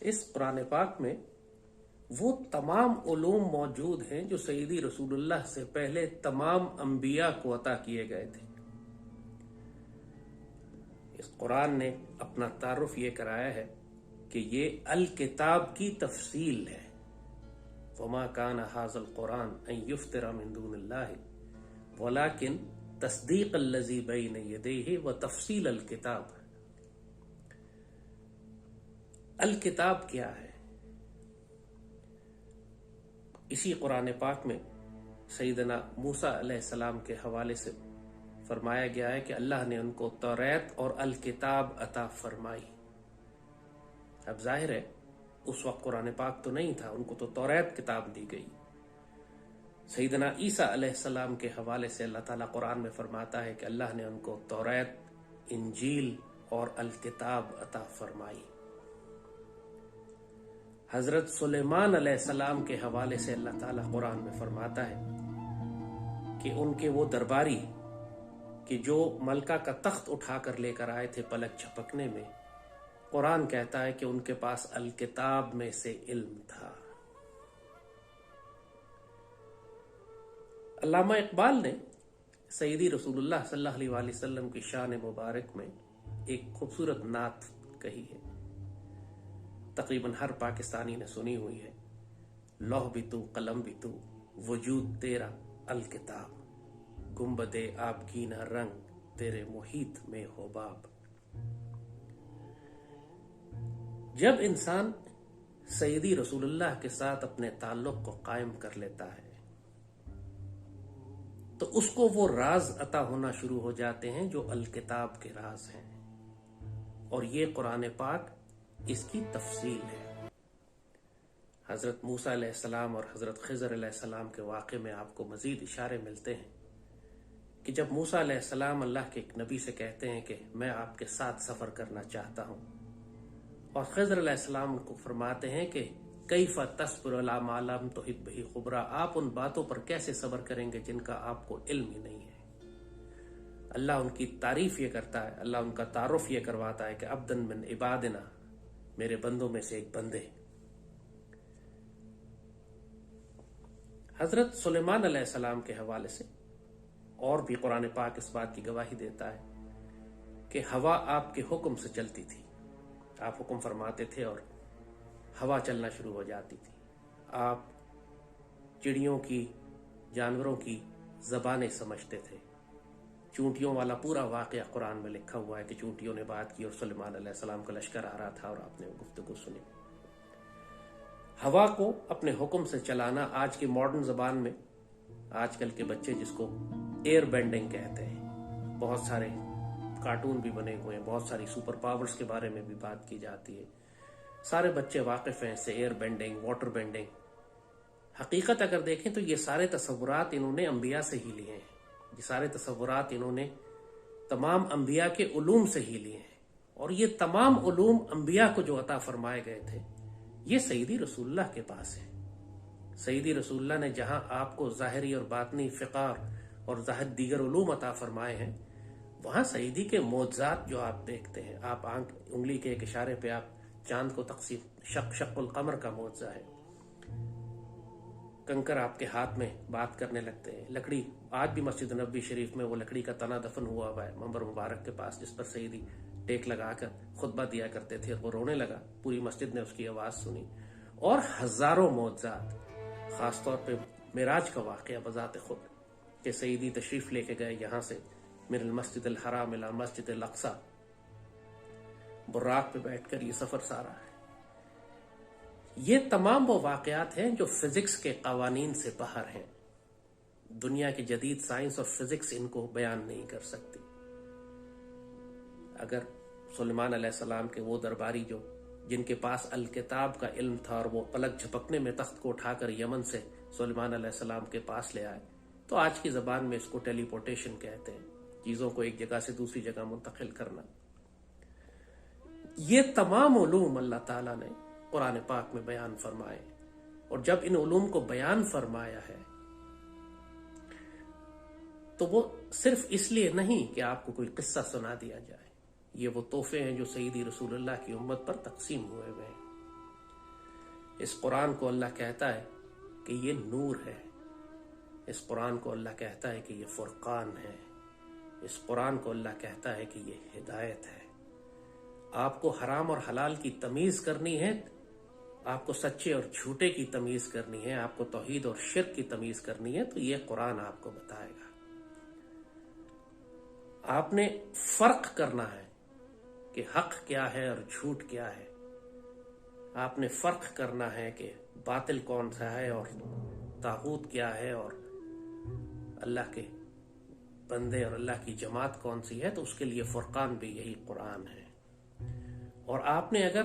इस कुरान पाक में वो तमाम उलूम मौजूद हैं जो सैयदी रसूलुल्लाह से पहले तमाम अंबिया को अता किए गए थे। इस कुरान ने अपना तारुफ ये कराया है कि ये अल किताब की तफसील है। वमा कान हाज़ल कुरान अन युफ्तरा मिन दूनिल्लाहि वलाकिन तस्दीक अल्लज़ी बैन यदैहि व तफसील अल किताब। अल किताब क्या है? इसी कुरान पाक में सैयदना मूसा अलैहिस्सलाम के हवाले से फरमाया गया है कि अल्लाह ने उनको तौरात और अल किताब अता फरमाई। अब जाहिर है उस वक्त कुरान पाक तो नहीं था, उनको तो तौरात किताब दी गई। सैयदना ईसा अलैहिस्सलाम के हवाले से अल्लाह ताला कुरान में फरमाता है कि अल्लाह ने उनको तौरात, इंजील और अल किताब अता फरमाई। हजरत सुलेमान अलैहिस्सलाम के हवाले से अल्लाह ताला कुरान में फरमाता है कि उनके वो दरबारी कि जो मलका का तख्त उठाकर लेकर आए थे पलक झपकने में, कुरान कहता है कि उनके पास अल किताब में से इल्म था। अल्लामा इकबाल ने सैयदी रसूलुल्लाह सल्लल्लाहु अलैहि वसल्लम की शान मुबारक में एक खूबसूरत नात कही है, तकरीबन हर पाकिस्तानी ने सुनी हुई है। लौह भी तू कलम भी तू वजूद तेरा अल किताब, गुंबदे आबगीना रंग तेरे मुहीत में हो बाब। जब इंसान सैयदी रसूलुल्लाह के साथ अपने ताल्लुक को कायम कर लेता है तो उसको वो राज अता होना शुरू हो जाते हैं जो अल किताब के राज हैं, और ये कुरान पाक इसकी तफसील है। हजरत मूसा अलैहिस्सलाम और हजरत खिज़र अलैहिस्सलाम के वाक़े में आपको मजीद इशारे मिलते हैं कि जब मूसा अलैहिस्सलाम अल्लाह के एक नबी से कहते हैं कि मैं आपके साथ सफ़र करना चाहता हूँ, और खिज़र अलैहिस्सलाम को फरमाते हैं कि कैफ़ तस्बिरु अला मा लम तुहित बिही खुबरा, आप उन बातों पर कैसे सब्र करेंगे जिनका आपको इल्म ही नहीं है। अल्लाह उनकी तारीफ ये करता है, अल्लाह उनका तारुफ ये करवाता है कि अब्दन मिन इबादिना, मेरे बंदों में से एक बंदे। हजरत सुलेमान अलैहिस्सलाम के हवाले से और भी कुरान पाक इस बात की गवाही देता है कि हवा आपके हुक्म से चलती थी, आप हुक्म फरमाते थे और हवा चलना शुरू हो जाती थी। आप चिड़ियों की, जानवरों की ज़बानें समझते थे। चूंटियों वाला पूरा वाक़या कुरान में लिखा हुआ है कि चूंटियों ने बात की और सुलेमान अलैहिस्सलाम का लश्कर आ रहा था और आपने वो गुफ्तगू सुनी। हवा को अपने हुक्म से चलाना आज की मॉडर्न ज़बान में आजकल के बच्चे जिसको एयर बेंडिंग कहते हैं, बहुत सारे कार्टून भी बने हुए हैं, बहुत सारी सुपर पावर्स के बारे में भी बात की जाती है। सारे बच्चे वाकिफ़ हैं इससे, एयर बेंडिंग, वाटर बेंडिंग। हकीकत अगर देखें तो ये सारे तसव्वुरात इन्होंने अंबिया से ही लिए हैं, ये सारे तसव्वुरात इन्होंने तमाम अंबिया के उलूम से ही लिए हैं, और ये तमाम उलूम अंबिया को जो अता फरमाए गए थे ये सैयदी रसूलुल्लाह के पास है। सैयदी रसूलुल्लाह ने जहां आपको ज़ाहिरी और बातनी फ़िक़ार और ज़ाहिर दीगर उलूम अता फरमाए हैं, वहां सैयदी के मोज़ात जो आप देखते हैं, आप उंगली के एक इशारे पे आप चांद को तकसीम, शक्कुल कमर का मोज़ा है, कंकर आपके हाथ में बात करने लगते हैं। लकड़ी, आज भी मस्जिद नबवी शरीफ में वो लकड़ी का तना दफन हुआ हुआ है मंबर मुबारक के पास, जिस पर सईदी टेक लगाकर खुतबा दिया करते थे, और वो रोने लगा, पूरी मस्जिद ने उसकी आवाज़ सुनी। और हज़ारों मौज़ात, ख़ासतौर पर मिराज का वाक़या बज़ात खुद कि सईदी तशरीफ़ लेके गए यहाँ से मिनल मस्जिद अल हराम इला मस्जिद अल अक़सा, बुर्राक पे बैठकर ये सफ़र सारा है। ये तमाम वो वाक़यात हैं जो फिज़िक्स के क़वानीन से बाहर हैं। दुनिया की जदीद साइंस और फिज़िक्स इनको बयान नहीं कर सकती। अगर सुलेमान अलैहिस्सलाम के वो दरबारी जो जिनके पास अल किताब का इल्म था और वो पलक झपकने में तख्त को उठाकर यमन से सुलेमान अलैहिस्सलाम के पास ले आए, तो आज की ज़बान में इसको टेलीपोर्टेशन कहते हैं, चीज़ों को एक जगह से दूसरी जगह मुंतकिल करना। ये तमाम उलूम अल्लाह ताला ने कुरान पाक में बयान फरमाए, और जब इन उलूम को बयान फरमाया है तो वो सिर्फ इसलिए नहीं कि आपको कोई किस्सा सुना दिया जाए, ये वो तोहफे हैं जो सईदी रसूलुल्लाह की उम्मत पर तकसीम हुए हुए हैं। इस कुरान को अल्लाह कहता है कि ये नूर है। इस कुरान को अल्लाह कहता है कि ये फुरकान है। इस कुरान को अल्लाह कहता है कि ये हिदायत है। आपको हराम और हलाल की तमीज करनी है, आपको सच्चे और झूठे की तमीज करनी है, आपको तौहीद और शिर्क की तमीज करनी है, तो ये कुरान आपको बताएगा। आपने फर्क करना है कि हक क्या है और झूठ क्या है। आपने फर्क करना है कि बातिल कौन सा है और तागूत क्या है और अल्लाह के बंदे और अल्लाह की जमात कौन सी है। तो उसके लिए फुरकान भी यही कुरान है। और आपने अगर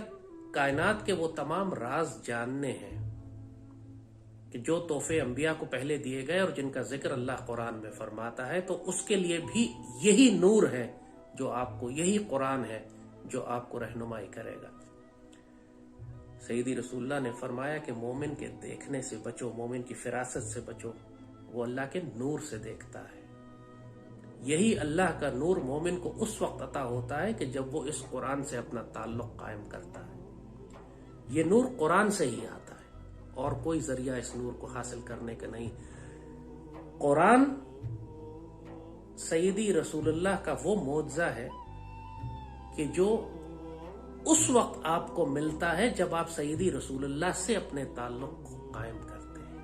कायनात के वो तमाम राज जानने हैं कि जो तोहफे अंबिया को पहले दिए गए और जिनका जिक्र अल्लाह कुरान में फरमाता है, तो उसके लिए भी यही नूर है जो आपको, यही कुरान है जो आपको रहनुमाई करेगा। सैयदी रसूलुल्लाह ने फरमाया कि मोमिन के देखने से बचो, मोमिन की फिरासत से बचो, वो अल्लाह के नूर से देखता है। यही अल्लाह का नूर मोमिन को उस वक्त अता होता है कि जब वो इस कुरान से अपना ताल्लुक कायम करता है। ये नूर कुरान से ही आता है और कोई जरिया इस नूर को हासिल करने का नहीं। कुरान सैयदी रसूलुल्लाह का वो मौजज़ा है कि जो उस वक्त आपको मिलता है जब आप सैयदी रसूलुल्लाह से अपने ताल्लुक को कायम करते हैं।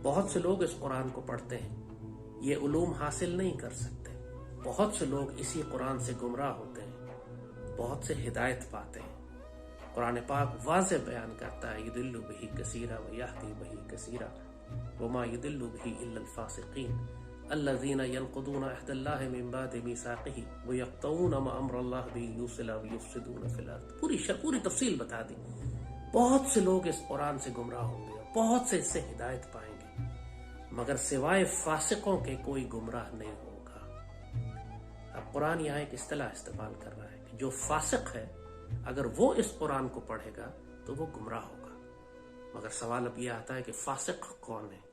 बहुत से लोग इस कुरान को पढ़ते हैं, ये उलूम हासिल नहीं कर सकते। बहुत से लोग इसी कुरान से गुमराह होते हैं, बहुत से हिदायत पाते हैं। कुरान पाक वाज़े बयान करता है, युदिल्लु बिही कसीरा व यहदी बिही कसीरा वमा युदिल्लु बिही इल्लल फासिकीन अल्लज़ीना यनक़ुदूना अहदल्लाहि मिन बादि मीसाक़िही व यक़तऊना मा अमरल्लाहि बिही युसिला व युफ़सिदूना फ़िल अर्ज़। पूरी तफसील बता दी। बहुत से लोग इस कुरान से गुमराह होंगे और बहुत से इससे हिदायत पाएंगे, मगर सिवाय फासिकों के कोई गुमराह नहीं होगा। अब कुरान यहाँ एक इस्तिलाह इस्तेमाल कर रहा है कि जो फासिक है अगर वो इस कुरान को पढ़ेगा तो वो गुमराह होगा। मगर सवाल अब यह आता है कि फासिक कौन है।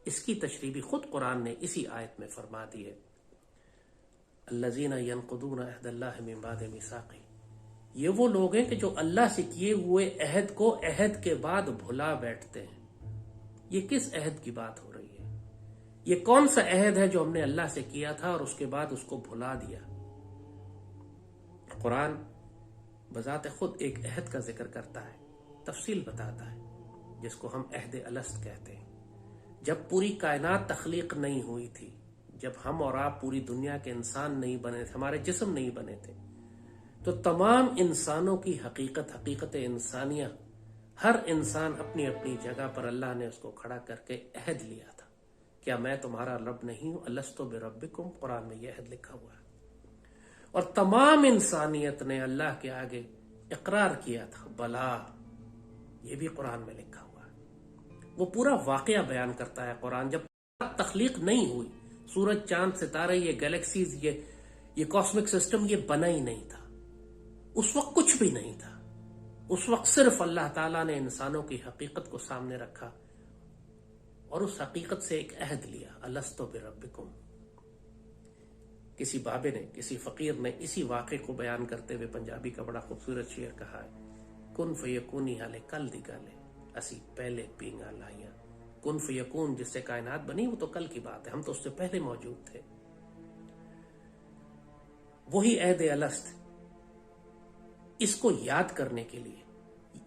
इसकी तशरीह भी खुद कुरान ने इसी आयत में फरमा दी है, अल्लज़ीना यनक़ुदूना अहदल्लाहि मिन बादि मीसाक़िही। ये वो लोग हैं कि जो अल्लाह से किए हुए अहद को अहद के बाद भुला बैठते हैं। ये किस अहद की बात हो रही है? ये कौन सा अहद है जो हमने अल्लाह से किया था और उसके बाद उसको भुला दिया? कुरान बजाते खुद एक अहद का जिक्र करता है, तफसील बताता है, जिसको हम अहद अलस्त कहते हैं। जब पूरी कायनात तख्लीक नहीं हुई थी, जब हम और आप पूरी दुनिया के इंसान नहीं बने थे, हमारे जिस्म नहीं बने थे, तो तमाम इंसानों की हकीकत इंसानिया, हर इंसान अपनी अपनी जगह पर अल्लाह ने उसको खड़ा करके अहद लिया था। क्या मैं तुम्हारा रब नहीं हूं? अलस्तु बिरब्बिकुम, कुरान में यह अहद लिखा हुआ है। और तमाम इंसानियत ने अल्लाह के आगे इकरार किया था, बला, ये भी कुरान में लिखा हुआ है। वो पूरा वाकया बयान करता है कुरान। जब तख्लीक नहीं हुई, सूरज चांद सितारे, ये गैलेक्सीज, ये कॉस्मिक सिस्टम, ये बना ही नहीं था। उस वक्त कुछ भी नहीं था। उस वक्त सिर्फ अल्लाह ताला ने इंसानों की हकीकत को सामने रखा और उस हकीकत से एक अहद लिया, अलस्तु बिरब्बिकुम। किसी बाबे ने, किसी फकीर ने इसी वाक़े को बयान करते हुए पंजाबी का बड़ा खूबसूरत शेर कहा है, कुन फयकूनी हाले कल दिगाले असी पहले पींगा लाइया। कुन फयकून, जिससे कायनात बनी, वो तो कल की बात है, हम तो उससे पहले मौजूद थे। वही अहद अलस्त, इसको याद करने के लिए,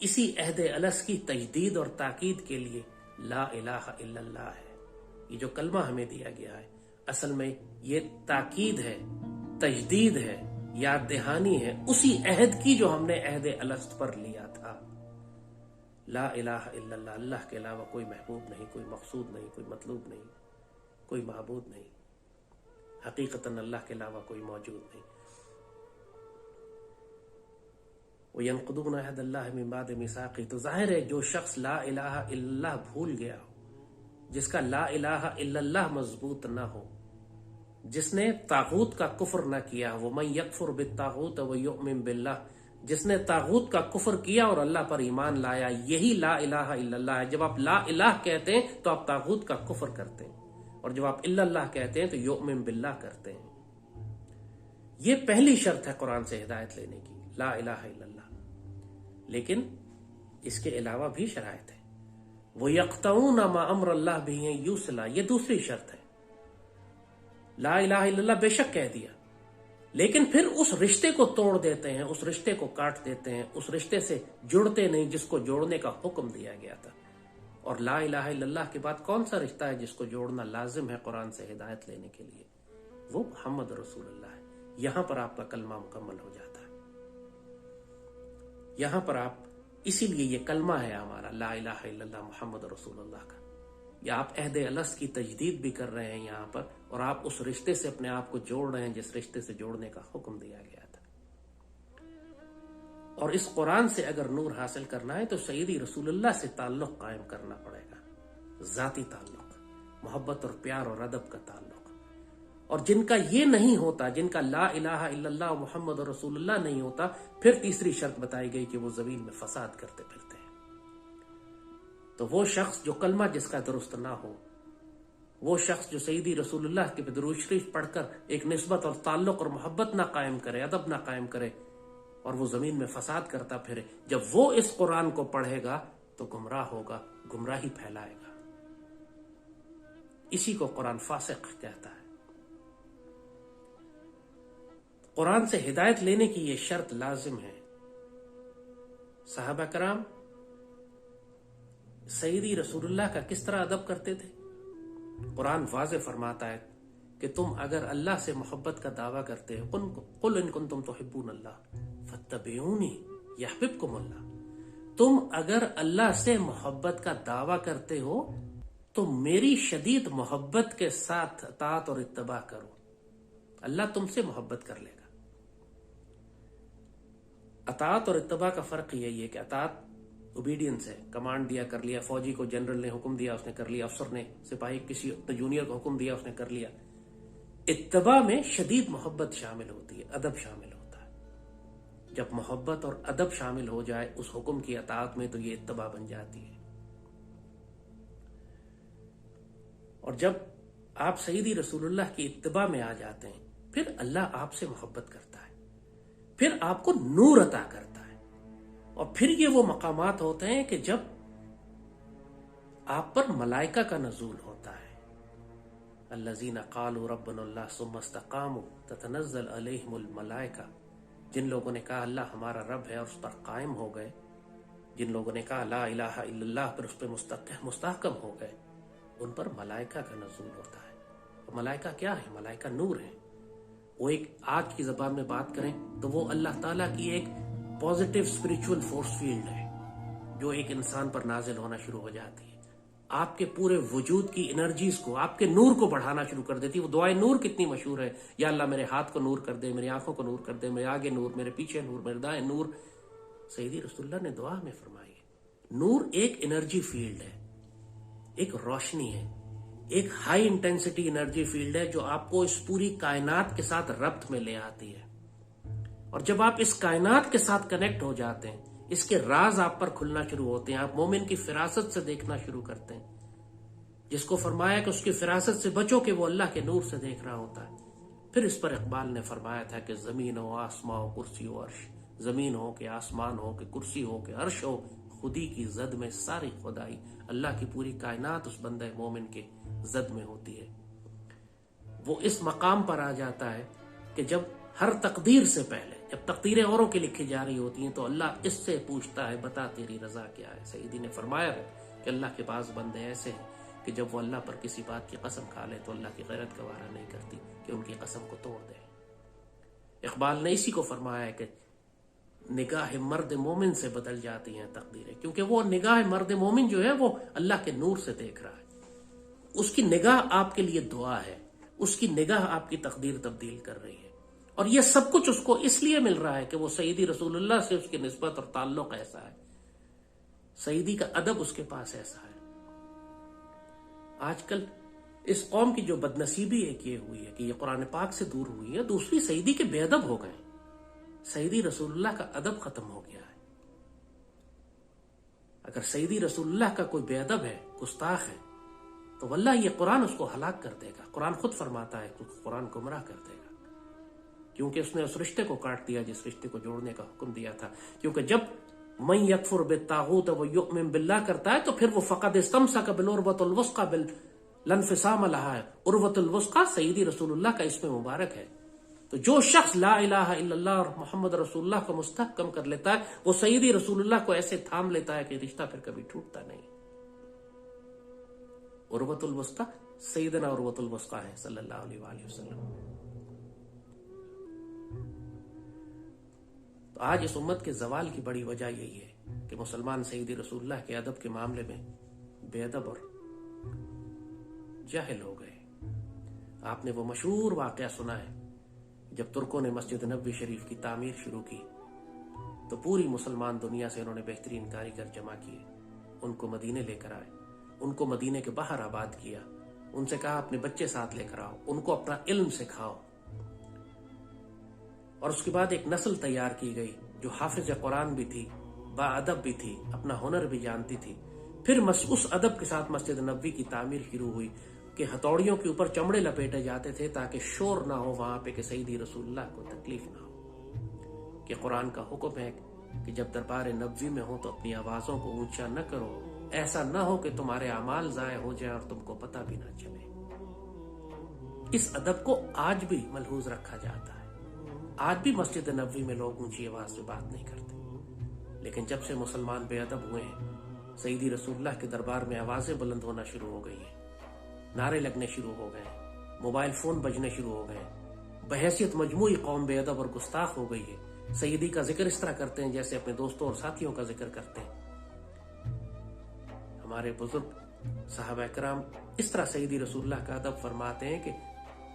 इसी अहद अलस्त की तजदीद और ताकीद के लिए ला इलाहा इल्लल्लाह है। ये जो कलमा हमें दिया गया है, असल में ये ताकीद है, तजदीद है, याद दहानी है उसी अहद की जो हमने अहद अलस्त पर लिया था। ला इलाहा इल्लल्लाह, अल्लाह के अलावा कोई महबूब नहीं, कोई मकसूद नहीं, कोई मतलूब नहीं, कोई महबूद नहीं, हकीकतन अल्लाह के अलावा कोई मौजूद नहीं। वो यनक़ुदूना अहदल्लाहि मिन बादि मीसाक़िही, तो जाहिर है जो शख्स ला इलाहा इल्लल्लाह भूल गया हो, जिसका ला इलाहा इल्लल्लाह मजबूत ना हो, जिसने तागूत का कुफ्र ना किया, वो मन यकफुर बित्तागूत व युमिन बिल्लाह, जिसने तागूत का कुफ्र किया और अल्लाह पर ईमान लाया, यही ला इलाहा इल्लल्लाह है। जब आप ला इलाह कहते हैं तो आप तागूत का कुफ्र करते हैं, और जब आप इल्लल्लाह कहते हैं तो युमिन बिल्लाह करते हैं। ये पहली शर्त है कुरान से हिदायत लेने की, ला इलाहा इल्लल्लाह। लेकिन इसके अलावा भी शराइत है। वो यक़तऊन मा अम्र अल्लाह बिही युसला, ये दूसरी शर्त है। ला इलाहा इल्लल्लाह बेशक कह दिया, लेकिन फिर उस रिश्ते को तोड़ देते हैं, उस रिश्ते को काट देते हैं, उस रिश्ते से जुड़ते नहीं जिसको जोड़ने का हुक्म दिया गया था। और ला इलाहा इल्लल्लाह के बाद कौन सा रिश्ता है जिसको जोड़ना लाजिम है कुरान से हिदायत लेने के लिए? वो मोहम्मद रसूलुल्लाह है। यहां पर आपका कलमा मुकम्मल हो जाता है। यहां पर आप, इसीलिए ये कलमा है हमारा ला इलाहा इल्लल्लाह मोहम्मद रसूलुल्लाह का। या आप अहदे अलस की तजदीद भी कर रहे हैं यहां पर, और आप उस रिश्ते से अपने आप को जोड़ रहे हैं जिस रिश्ते से जोड़ने का हुक्म दिया गया था। और इस कुरान से अगर नूर हासिल करना है तो सैयदी रसूलुल्लाह से ताल्लुक कायम करना पड़ेगा, जाती ताल्लुक, मोहब्बत और प्यार और अदब का ताल्लुक। और जिनका ये नहीं होता, जिनका ला इलाहा इल्लल्लाह मुहम्मद रसूलुल्लाह नहीं होता, फिर तीसरी शर्त बताई गई कि वो जमीन में फसाद करते फिरते हैं। तो वो शख्स जो कलमा जिसका दुरुस्त ना हो, वो शख्स जो सैयदी रसूलुल्लाह के दुरूद शरीफ पढ़कर एक निस्बत और ताल्लुक और मोहब्बत ना कायम करे, अदब ना कायम करे, और वो जमीन में फसाद करता फिरे, जब वो इस कुरान को पढ़ेगा तो गुमराह होगा, गुमराही फैलाएगा। इसी को कुरान फासिक कहता है। कुरान से हिदायत लेने की यह शर्त लाजिम है। सहाबा कराम सैयदी रसूलुल्लाह का किस तरह अदब करते थे? कुरान वाज़े फरमाता है कि तुम अगर अल्लाह से मोहब्बत का दावा करते हो, कुल इन कुंतुम तुहिब्बूनल्लाह फत्तबिऊनी यहबिबकुमुल्लाह, तुम अगर अल्लाह से मोहब्बत का दावा करते हो तो मेरी शदीद मोहब्बत के साथ अतात और इत्तबा करो, अल्लाह तुमसे मोहब्बत कर लेगा। अतात और इत्तबा का फर्क यही है कि अतात ओबीडियंस है, कमांड दिया कर लिया, फौजी को जनरल ने हुक्म दिया उसने कर लिया, अफसर ने सिपाही किसी जूनियर को हुक्म दिया उसने कर लिया। इत्तबा में शदीद मोहब्बत शामिल होती है, अदब शामिल होता है। जब मोहब्बत और अदब शामिल हो जाए उस हुक्म की अतात में तो ये इत्तबा बन जाती है। और जब आप सैयदी रसूलुल्लाह की इत्तबा में आ जाते हैं, फिर अल्लाह आपसे मोहब्बत करता है, फिर आपको नूर अता करता है। और फिर ये वो मकामात होते हैं कि जब आप पर मलाइका का नज़ूल होता है। अल्लज़ीना क़ालू रब्बुनाल्लाह सुम्मा इस्तक़ामू ततनज़्ज़ल अलैहिमुल मलाइका, जिन लोगों ने कहा अल्लाह हमारा रब है और उस पर कायम हो गए, जिन लोगों ने कहा ला इलाहा इल्लल्लाह पर उस पर मुस्तहकम हो गए, उन पर मलाइका का नज़ूल होता है। और मलाइका क्या है? मलाइका नूर है। वो एक, आज की ज़बान में बात करें तो वो अल्लाह ताला की एक पॉजिटिव स्पिरिचुअल फोर्स फील्ड है जो एक इंसान पर नाजिल होना शुरू हो जाती है, आपके पूरे वजूद की एनर्जीज को, आपके नूर को बढ़ाना शुरू कर देती है। वो दुआए नूर कितनी मशहूर है, या अल्लाह मेरे हाथ को नूर कर दे, मेरी आंखों को नूर कर दे, मेरे आगे नूर, मेरे पीछे नूर, मेरे दाएं नूर। सैयदी रसूलुल्लाह ने दुआ में फरमाई है। नूर एक एनर्जी फील्ड है, एक रोशनी है, एक हाई इंटेंसिटी एनर्जी फील्ड है जो आपको इस पूरी कायनात के साथ रब्त में ले आती है। और जब आप इस कायनात के साथ कनेक्ट हो जाते हैं, इसके राज आप पर खुलना शुरू होते हैं, आप मोमिन की फिरासत से देखना शुरू करते हैं, जिसको फरमाया कि उसकी फिरासत से बचो कि वो अल्लाह के नूर से देख रहा होता है। फिर इस पर इकबाल ने फरमाया था कि जमीन हो, आसमां हो, कुर्सी हो, अर्श, जमीन हो कि आसमान हो कि कुर्सी हो कि अर्श हो, खुदी की जद में सारी खुदाई, अल्लाह की पूरी कायनात उस बंदे मोमिन के जद में होती है। वो इस मकाम पर आ जाता है कि जब हर तकदीर से पहले, जब तकदीरें औरों की लिखी जा रही होती हैं, तो अल्लाह इससे पूछता है बता तेरी रजा क्या है। सईदी ने फरमाया है कि अल्लाह के पास बंदे ऐसे हैं कि जब वो अल्लाह पर किसी बात की कसम खा ले तो अल्लाह की गैरत गवारा नहीं करती कि उनकी कसम को तोड़ दे। इकबाल ने इसी को फरमाया है कि निगाह मर्द मोमिन से बदल जाती हैं तकदीरें, क्योंकि वो निगाह मर्द मोमिन जो है वो अल्लाह के नूर से देख रहा है। उसकी निगाह आपके लिए दुआ है, उसकी निगाह आपकी तकदीर तब्दील कर रही है। और ये सब कुछ उसको इसलिए मिल रहा है कि वो सईदी रसूलुल्लाह से उसकी निस्बत और ताल्लुक ऐसा है, सईदी का अदब उसके पास ऐसा है। आजकल इस कौम की जो बदनसीबी एक ये हुई है कि ये कुरान पाक से दूर हुई है, दूसरी सईदी के बेअदब हो गए। सईदी रसूलुल्लाह का अदब खत्म हो गया है। अगर सईदी रसूलुल्लाह का कोई बेअदब है, गुस्ताख है, तो वल्लाह ये कुरान उसको हलाक कर देगा। कुरान खुद फरमाता है कि कुरान गुमराह कर देगा, क्योंकि उसने उस रिश्ते को काट दिया जिस रिश्ते को जोड़ने का हुक्म दिया था। क्योंकि जब मन यकफुर बित्तागूत व युमिन बिल्लाह करता है तो फिर वो फ़क़द इस्तमसक बिल-उर्वतिल वुस्क़ा लन्फ़िसाम लहा है। उर्वतुल वुस्क़ा सय्यदी रसूलुल्लाह का इसमें मुबारक है। तो जो शख्स ला इलाहा इल्लल्लाह और मोहम्मद रसूलुल्लाह को मुस्तहकम कर लेता है वो सय्यदी रसूलुल्लाह को ऐसे थाम लेता है कि रिश्ता फिर कभी टूटता नहीं। उर्वतुल वुस्क़ा सय्यदना उर्वतुल वुस्क़ा है सल्लल्लाहु अलैहि वसल्लम। तो आज इस उम्मत के जवाल की बड़ी वजह यही है कि मुसलमान सय्यदी रसूलुल्लाह के अदब के मामले में बेअदब और जाहिल हो गए। आपने वो मशहूर वाकया सुना है जब तुर्कों ने मस्जिद नबवी शरीफ की तामीर शुरू की तो पूरी मुसलमान दुनिया से उन्होंने बेहतरीन कारीगर जमा किए, उनको मदीने लेकर आए, उनको मदीने के बाहर आबाद किया, उनसे कहा अपने बच्चे साथ लेकर आओ, उनको अपना इल्म सिखाओ। और उसके बाद एक नस्ल तैयार की गई जो हाफिज कुरान भी थी, बाअदब भी थी, अपना हुनर भी जानती थी। फिर उस अदब के साथ मस्जिद नबवी की तामीर शुरू हुई कि हथौड़ियों के ऊपर चमड़े लपेटे जाते थे ताकि शोर ना हो वहां पे कि सय्यदी रसूलुल्लाह को तकलीफ ना हो। कि कुरान का हुक्म है कि जब दरबार नबवी में हो तो अपनी आवाजों को ऊंचा न करो, ऐसा ना हो कि तुम्हारे अमाल जाय हो जाए और तुमको पता भी ना चले। इस अदब को आज भी मलहूज रखा जाता है। आज भी मस्जिद नबवी में लोग ऊंची आवाज से बात नहीं करते। लेकिन जब से मुसलमान बेअदब हुए हैं, सय्यदी रसूलुल्लाह के दरबार में आवाजें बुलंद होना शुरू हो गई हैं, नारे लगने शुरू हो गए, मोबाइल फोन बजने शुरू हो गए, बहैसियत मजमूई कौम बेअदब और गुस्ताख हो गई है। सय्यदी का जिक्र इस तरह करते हैं जैसे अपने दोस्तों और साथियों का जिक्र करते हैं। हमारे बुजुर्ग साहबा किराम इस तरह सय्यदी रसूलुल्लाह का अदब फरमाते हैं कि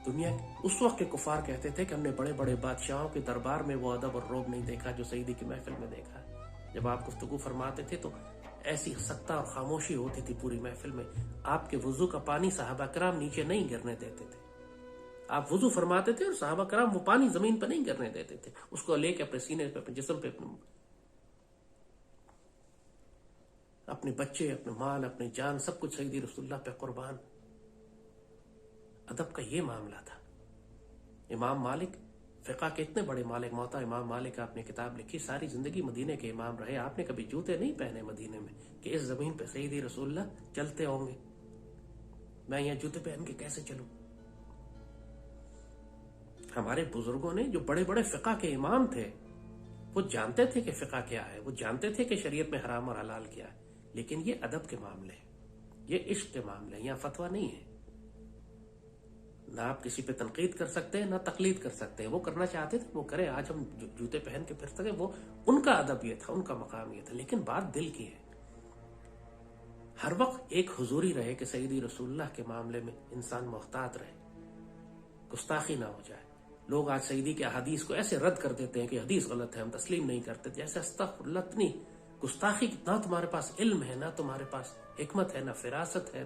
दुनिया उस वक्त के कुफार कहते थे कि हमने बड़े बड़े बादशाहों के दरबार में वो अदब और रोब नहीं देखा जो सय्यदी की महफिल में देखा है। जब आप गुफ्तगू फरमाते थे तो ऐसी सख्ता और खामोशी होती थी पूरी महफिल में। आपके वुजू का पानी साहबा किराम नीचे नहीं गिरने देते थे। आप वुजू फरमाते थे और साहबा किराम वो पानी जमीन पर नहीं गिरने देते थे, उसको लेके अपने सीने पे, अपने जिस्म पे, अपने बच्चे, अपने माल, अपनी जान, सब कुछ सय्यदी रसूलुल्लाह पे कुर्बान। अदब का ये मामला था। इमाम मालिक फिक़ा के इतने बड़े मालिक, मौता इमाम मालिक, आपने किताब लिखी, सारी जिंदगी मदीने के इमाम रहे, आपने कभी जूते नहीं पहने मदीने में कि इस जमीन पे सय्यदी रसूलुल्लाह चलते होंगे, मैं यहाँ जूते पहन के कैसे चलूं। हमारे बुजुर्गों ने जो बड़े बड़े फिक़ा के इमाम थे वो जानते थे कि फिक़ा क्या है, वो जानते थे कि शरीयत में हराम और हलाल क्या है। लेकिन ये अदब के मामले, ये इश्क के मामले, यहाँ फतवा नहीं है। ना आप किसी पे तनकीद कर सकते हैं, ना तकलीद कर सकते हैं। वो करना चाहते थे वो करे, आज हम जूते पहन के फिर सके, वो उनका अदब ये था, उनका मकाम ये था। लेकिन बात दिल की है। हर वक्त एक हुजूरी रहे कि सय्यदी रसूलुल्लाह के मामले में इंसान मुहतात रहे, गुस्ताखी ना हो जाए। लोग आज सय्यदी के अहादीस को ऐसे रद्द कर देते हैं कि हदीस गलत है, हम तस्लीम नहीं करते। जैसे अस्तग़फिरुल्लाह, इतनी गुस्ताखी, ना तुम्हारे पास इल्म है, ना तुम्हारे पास हिकमत है, ना फिरासत है,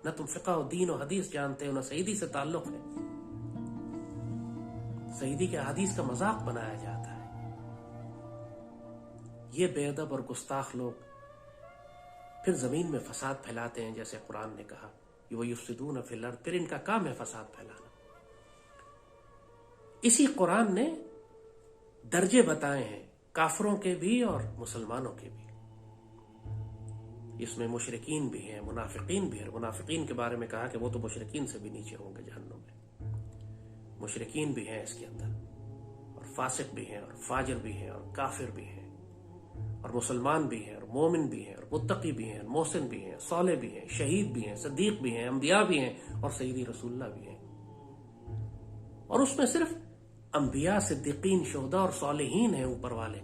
न तुम फिक़ा और दीन और हदीस जानते हो, ना सय्यदी से ताल्लुक है। सय्यदी के हदीस का मजाक बनाया जाता है। ये बेअदब और गुस्ताख लोग फिर जमीन में फसाद फैलाते हैं, जैसे कुरान ने कहा वो युफ्सिदून फिल अर्द, फिर इनका काम है फसाद फैलाना। इसी कुरान ने दर्जे बताए हैं काफिरों के भी और मुसलमानों के भी। इसमें मुशरिकीन भी हैं, मुनाफिकीन भी हैं। मुनाफिकीन के बारे में कहा कि वो तो मुशरिकीन से भी नीचे होंगे जहन्नुम में। मुशरिकीन भी हैं इसके अंदर, और फासिक भी हैं, और फाजिर भी हैं, और काफिर भी हैं, और मुसलमान भी हैं, और मोमिन भी हैं, और मुत्तकी भी हैं, मोहसिन भी हैं, साले भी हैं, शहीद भी हैं, सदीक भी हैं, अंबिया भी हैं, और सय्यदी रसूलुल्लाह भी हैं। और उसमें सिर्फ अंबिया, सिद्दीकीन, शुहदा और सालिहीन हैं ऊपर वाले,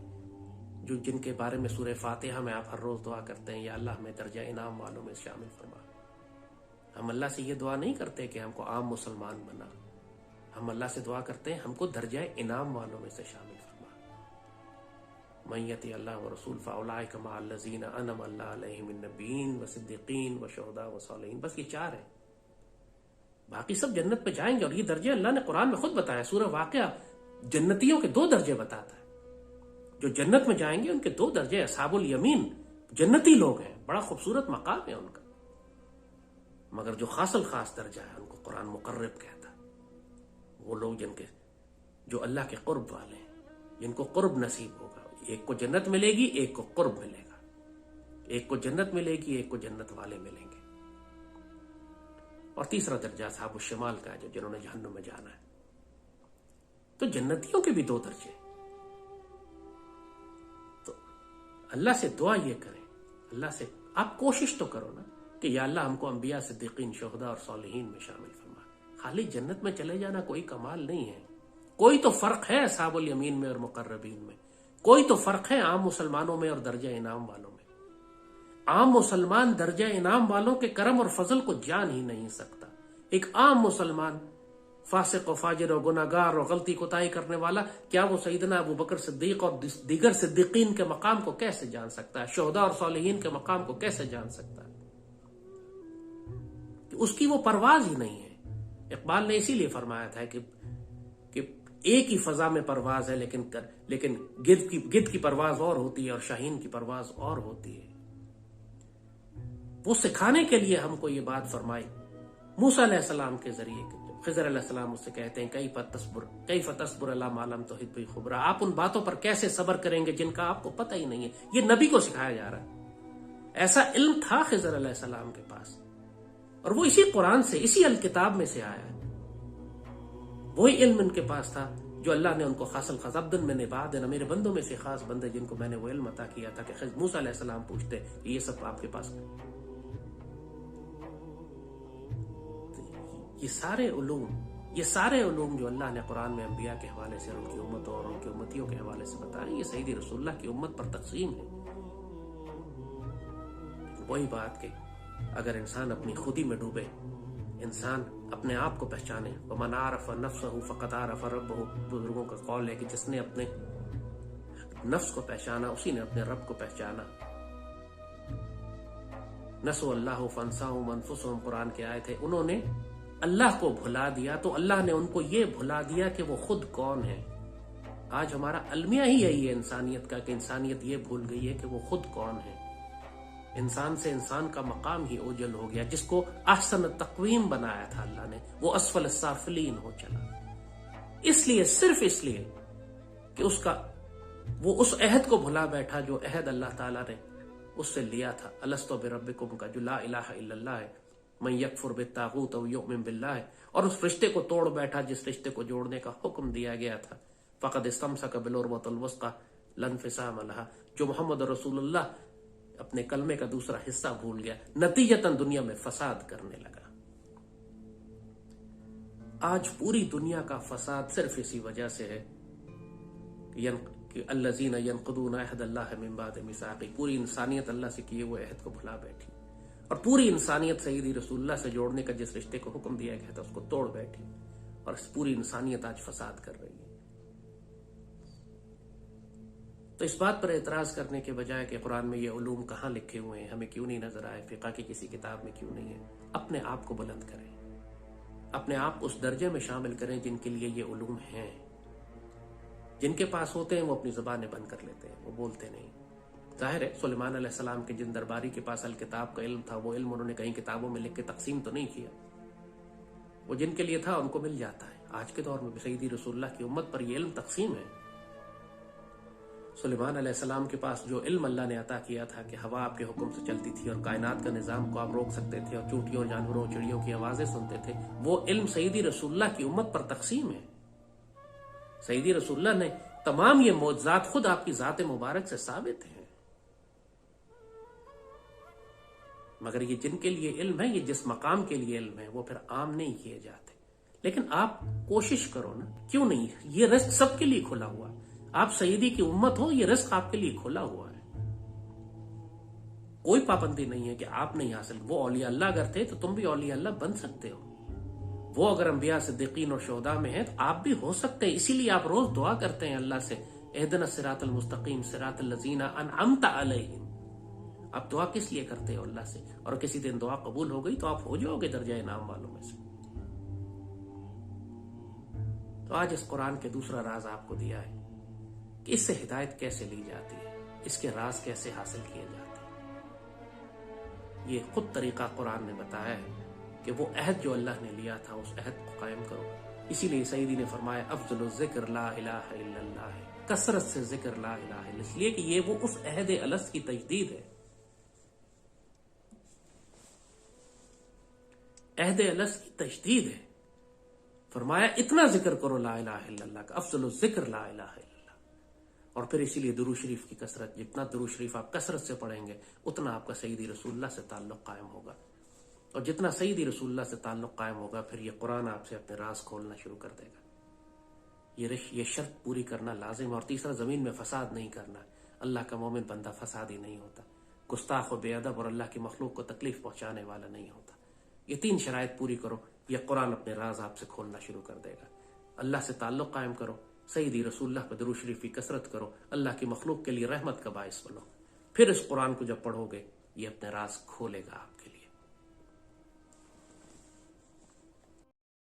जो जिनके बारे में सूरह फातिहा में आप हर रोज दुआ करते हैं, या अल्लाह हमें दर्जा इनाम वालों में शामिल फरमा। हम अल्लाह से ये दुआ नहीं करते कि हमको आम मुसलमान बना, हम अल्लाह से दुआ करते हैं हमको दर्जा इनाम वालों में से शामिल फरमा। मय्यति अल्लाह व रसूल फउलाइक मअल्लज़ीना अनअम अल्लाहु अलैहिम मिन नबिय्यीन व सिद्दीकीन व शुहदा व सालिहीन। बस ये 4 है, बाकी सब जन्नत पे जाएंगे। और ये दर्जे अल्लाह ने कुरान में खुद बताया। सूरह वाक़िया जन्नतियों के 2 दर्जे बताता है। जो जन्नत में जाएंगे उनके 2 दर्जे, अस्हाबुल यमीन जन्नती लोग हैं, बड़ा खूबसूरत मकाम है उनका। मगर जो खासल खास दर्जा है उनको कुरान मुकर्रब कहता है। वो लोग जिनके, जो अल्लाह के कुर्ब वाले हैं, जिनको कुर्ब नसीब होगा, एक को जन्नत मिलेगी, एक को कुर्ब मिलेगा। एक को जन्नत मिलेगी, एक को जन्नत वाले मिलेंगे। और तीसरा दर्जा असहाबुश शिमाल का है, जो जिन्होंने जहन्नुम में जाना है। तो जन्नतियों के भी दो दर्जे। तो अल्लाह से दुआ ये करें, अल्लाह से आप कोशिश तो करो ना कि या अल्लाह हमको अंबिया, सिद्दीकीन, शुहदा और सालिहीन में शामिल फरमा। खाली जन्नत में चले जाना कोई कमाल नहीं है। कोई तो फर्क है असहाबुल यमीन में और मुकर्रबीन में, कोई तो फर्क है आम मुसलमानों में और दर्जा इनाम वालों में। आम मुसलमान दर्जा इनाम वालों के करम और फजल को जान ही नहीं सकता। एक आम मुसलमान फासिक और फाजिर और गुनाहगार और गलती कोताही करने वाला, क्या वो सईदना अबू बकर सिद्दीक और दीगर सिद्दीकीन के मकाम को कैसे जान सकता है? शुहदा और सालिहीन के मकाम को कैसे जान सकता है? उसकी वो परवाज ही नहीं है। इकबाल ने इसीलिए फरमाया था कि एक ही फजा में परवाज है, लेकिन गिद्ध की परवाज और होती है और शाहीन की परवाज और होती है। वो सिखाने के लिए हमको ये बात फरमाई मूसा अलैहिस्सलाम के जरिए। खिज़र अलैहिस्सलाम उससे कहते हैं, कई फतस्बुर अला मालम तोहिद भी खुबरा, आप उन बातों पर कैसे सब्र करेंगे जिनका आपको पता ही नहीं है। ये नबी को सिखाया जा रहा है। ऐसा इल्म था खिज़र अलैहिस्सलाम के पास, और वो इसी कुरान से, इसी अल किताब में से आया है। वही इल्म इनके पास था जो अल्लाह ने उनको हासिल खज़ब्दन में निबाद है ना, मेरे बंदों में से खास बंदे जिनको मैंने वो इल्म अता किया था कि मूसा अलैहिस्सलाम पूछते ये सब आपके पास। ये सारे उलूम जो अल्लाह ने कुरान में अंबिया के हवाले से, उनकी उम्मतों और उनकी उम्मतियों के हवाले से बताया, ये सईदी रसूलुल्लाह की उम्मत पर तकसीम है। वही बात कि अगर इंसान अपनी खुदी में डूबे, इंसान अपने आप को पहचाने, वमन आरफ़ नफ्सहु फ़क़द आरफ़ रब्बहु, बुजुर्गों का कौल है कि जिसने अपने नफ्स को पहचाना उसी ने अपने रब को पहचाना। नसु अल्लाह फंसाहुम अनफुसहुम, कुरान के आयत है, उन्होंने अल्लाह को भुला दिया तो अल्लाह ने उनको ये भुला दिया कि वो खुद कौन है। आज हमारा अलमिया ही यही है इंसानियत का, कि इंसानियत ये भूल गई है कि वो खुद कौन है। इंसान से इंसान का मकाम ही ओझल हो गया। जिसको अहसन तक़वीम बनाया था अल्लाह ने, वो असफल साफिलीन हो चला। इसलिए, सिर्फ इसलिए कि वो उस अहद को भुला बैठा जो अहद अल्लाह ताला ने उससे लिया था। अलस्तु बिरब्बिकुम का जो ला इलाहा इल्लल्लाह है, मन यकफुर बित्तागूत व युमिन बिल्लाह है, और उस रिश्ते को तोड़ बैठा जिस रिश्ते को जोड़ने का हुक्म दिया गया था। फ़क़द इस्तमसक बिल-उर्वतिल वुस्क़ा ला इंफ़िसाम लहा, जो मोहम्मद रसूलुल्लाह अपने कलमे का दूसरा हिस्सा भूल गया, नतीजतन दुनिया में फसाद करने लगा। आज पूरी दुनिया का फसाद सिर्फ इसी वजह से है कि अल्लज़ीना यनक़ुदूना अहदल्लाह मिन बाद मिसाक़ी, पूरी इंसानियत अल्लाह से किए हुए अहद को भुला बैठी, और पूरी इंसानियत सय्यदी रसूलुल्लाह से जोड़ने का जिस रिश्ते को हुक्म दिया गया था उसको तोड़ बैठी, और पूरी इंसानियत आज फसाद कर रही है। तो इस बात पर एतराज करने के बजाय कि कुरान में ये उलूम कहाँ लिखे हुए हैं, हमें क्यों नहीं नजर आए, फिक़ा की किसी किताब में क्यों नहीं है, अपने आप को बुलंद करें, अपने आप उस दर्जे में शामिल करें जिनके लिए ये उलूम हैं। जिनके पास होते हैं वो अपनी ज़बानें बंद कर लेते हैं, वो बोलते नहीं। जाहिर है सुलेमान अलैहिस्सलाम के जिन दरबारी के पास अल किताब का इल्म था, वो इल्म उन्होंने कहीं किताबों में लिख के तकसीम तो नहीं किया, वो जिनके लिए था उनको मिल जाता है। आज के दौर में भी सय्यदी रसूलुल्लाह की उम्मत पर यह इल्म तकसीम है। सुलेमान अलैहिस्सलाम के पास जो इल्म अल्लाह ने अता किया था कि हवा आपके हुक्म से चलती थी और कायनात का निजाम को आप रोक सकते थे और चूंटियों, जानवरों, चिड़ियों की आवाजें सुनते थे, वो इल्म सय्यदी रसूलुल्लाह की उम्मत पर तकसीम है। सय्यदी रसूलुल्लाह ने तमाम ये मौजज़ात खुद आपकी ज़ात मुबारक से साबित हैं। मगर ये जिनके लिए इल्म है, ये जिस मकाम के लिए इल्म है, वो फिर आम नहीं किए जाते। लेकिन आप कोशिश करो ना, क्यों नहीं, ये रिस्क सबके लिए खुला हुआ है। आप सय्यदी की उम्मत हो, ये रिस्क आपके लिए खुला हुआ है। कोई पाबंदी नहीं है कि आप नहीं हासिल, वो औलिया अल्लाह अगर थे तो तुम भी औलिया अल्लाह बन सकते हो। वो अगर अंबिया, सिद्दीकीन और शुहदा में है तो आप भी हो सकते हैं। इसीलिए आप रोज दुआ करते हैं अल्लाह से, इहदिना सिरातल मुस्तकीम सिरातल लज़ीना अनअमता अलैहिम। आप दुआ किस लिए करते हो अल्लाह से, और किसी दिन दुआ कबूल हो गई तो आप हो जाओगे दर्जा इनाम वालों में से। तो आज इस कुरान के दूसरा राज आपको दिया है कि इससे हिदायत कैसे ली जाती है, इसके राज कैसे हासिल किए जाते हैं। ये खुद तरीका कुरान ने बताया है कि वो अहद जो अल्लाह ने लिया था उस अहद को कायम करो, इसीलिए सईदी ने फरमाया अफजल जिक्र ला इलाहा इल्लल्लाह है, कसरत से जिक्र ला इलाहा इल्लल्लाह, इसलिए कि ये वो उस अहद अलस की तजदीद है। अहद अलस की तजदीद है। फरमाया इतना जिक्र करो ला इलाहा इल्लल्लाह का, अफजल जिक्र ला इलाहा इल्लल्लाह। और फिर इसीलिए दुरूद शरीफ की कसरत, जितना दुरूद शरीफ आप कसरत से पढ़ेंगे उतना आपका सईदी रसूलुल्लाह से ताल्लुक कायम होगा, और जितना सईदी रसूलुल्लाह से ताल्लुक कायम होगा फिर ये कुरान आपसे अपने राज खोलना शुरू कर देगा। ये शर्त पूरी करना लाजिम। और तीसरा, जमीन में फसाद नहीं करना। अल्लाह का मोमिन बंदा फसादी नहीं होता, गुस्ताख और बेअदब और अल्लाह की मखलूक को तकलीफ पहुंचाने वाला नहीं होता। ये 3 शराइत पूरी करो, यह कुरान अपने राज आपसे खोलना शुरू कर देगा। अल्लाह से ताल्लुक कायम करो, सईदी रसूलुल्लाह पर दुरूद शरीफ की कसरत करो, अल्लाह की मखलूक के लिए रहमत का बाइस बनो। फिर इस कुरान को जब पढ़ोगे ये अपने राज खोलेगा आपके लिए।